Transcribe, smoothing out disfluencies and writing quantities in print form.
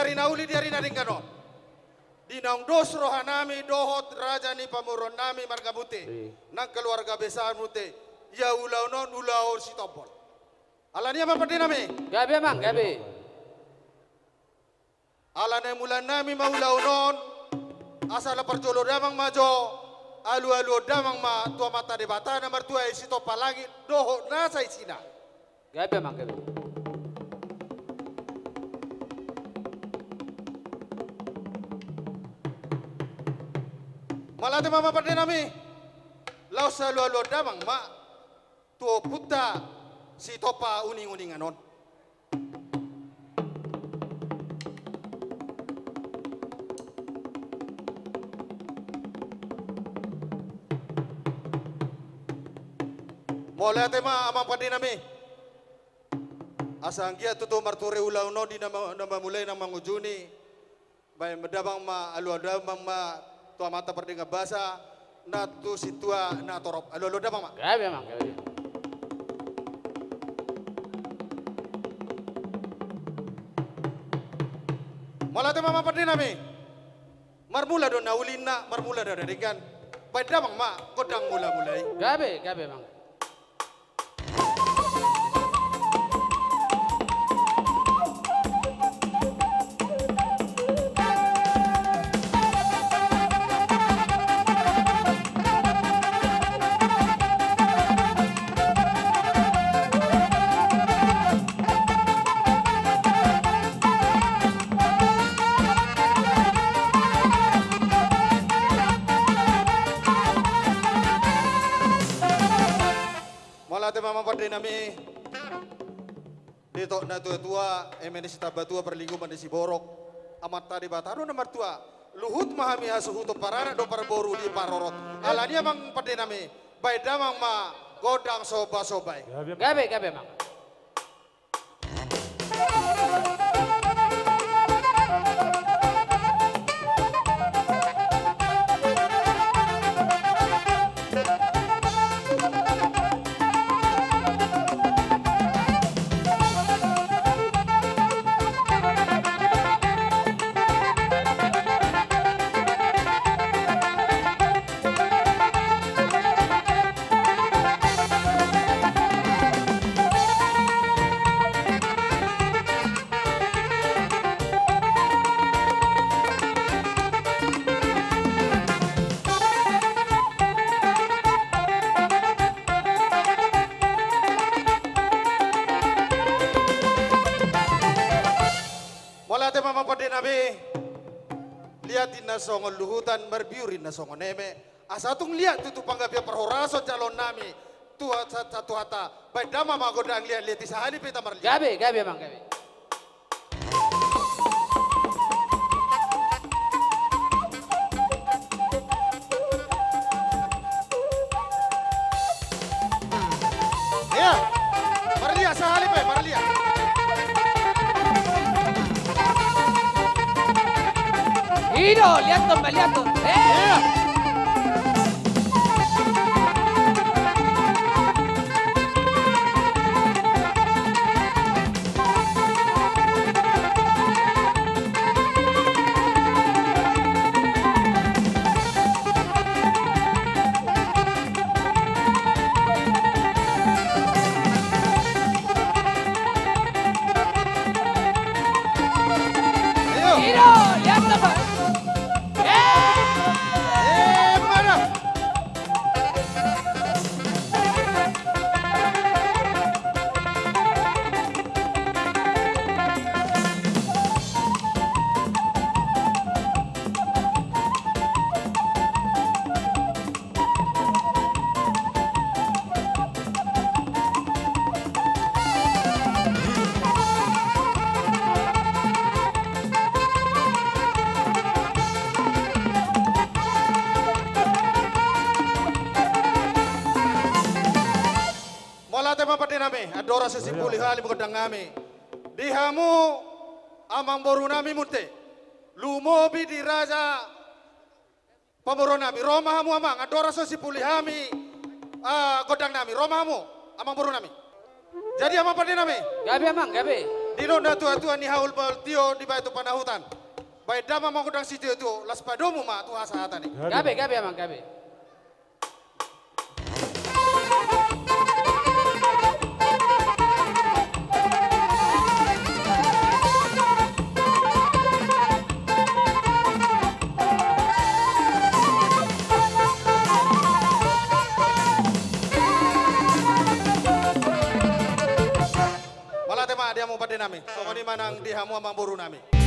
dari nauli dari naringkano. Dinang dos rohanami dohot raja ni pamuron nami marga mute. Nang keluarga besar mute. Ya ulau non ulau si topol. Alania apa pati nami? Gabi mang, gabi. Alane mulan nami maulau non. Asal perjolo damang majo. Alu-alu damang ma tua mata de bata nomor tua isi topal lagi dohot nasa isina. Gabi mang, gabi. Malate mama pati nami. Lau alu-alu damang ma. Tuo puta si topa uning-uning anon. Mulai tema amang padi nami. Asang kia tutu marture ulau no di nama mulai nama ngujuni. Baik medabang ma alu damang ma tua mata perdega basa na tu situa na torop alu damang ma. Gabi mang, gabi. Mulai tema amang padi nami. Marmula do na ulina marmula do darikan. Baik damang ma kodang mulai. Gabi, gabi mang. Mama padi nami dito na tua emenis tabatua perlinggu mandisi borok amat tadi bataro nomor tua luhut mahami hasuhuto parana do parboru di parorot alania mang padi nami baik damang ma godang sobai. Gabi, gabi mang. Mama padi nami liatin na songon luhutan merbiurin na songon neme asatung lihat tutu panggapia perhoraso calon nami tua satu hata baik dama magodang lihat sahani pita marlihat. Gabi, gabi mang, gabi. Ya, marlihat sahani pe marlihat. Hiro, lihat tuh, Mbak, lihat tuh. Hiro, lihat tuh, Mbak. Mana? Tema pati nami, adora sesipuli hali bukodang nami. Dihamu amang boru nami mute. Lumobi di raja pamoro nami. Roma hamu amang, adora sesipuli hami godang nami. Roma hamu amang boru nami. Jadi amang pati nami. Gabi amang, gabi. Dino na tua ni haul bal tio di baitu panahutan. Baik dama mangkudang si tio tu las padomu ma tu hasa ni. Gabe emang gabe. Malah tema dia mau pada nami. Songo ni manang dihamu amang buru nami.